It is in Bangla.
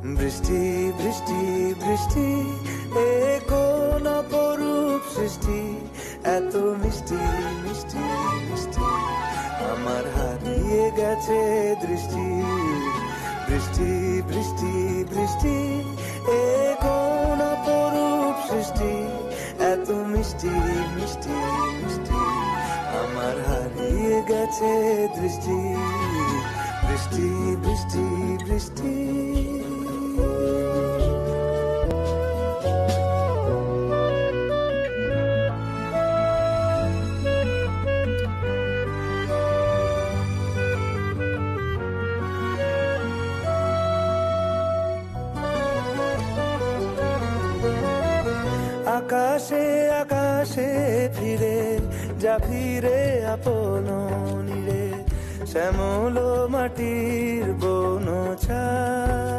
বৃষ্টি বৃষ্টি বৃষ্টি, এ কোন অপরূপ সৃষ্টি, এত মিষ্টি মিষ্টি মিষ্টি, আমার হারিয়ে গেছে দৃষ্টি। বৃষ্টি বৃষ্টি বৃষ্টি, এ কোন অপরূপ সৃষ্টি, এত মিষ্টি মিষ্টি মিষ্টি, আমার হারিয়ে গেছে দৃষ্টি। বৃষ্টি বৃষ্টি বৃষ্টি। আকাশে আকাশে ফিরে যা, ফিরে আপন নীড়ে, শ্যামল মাটির বন ছায়া।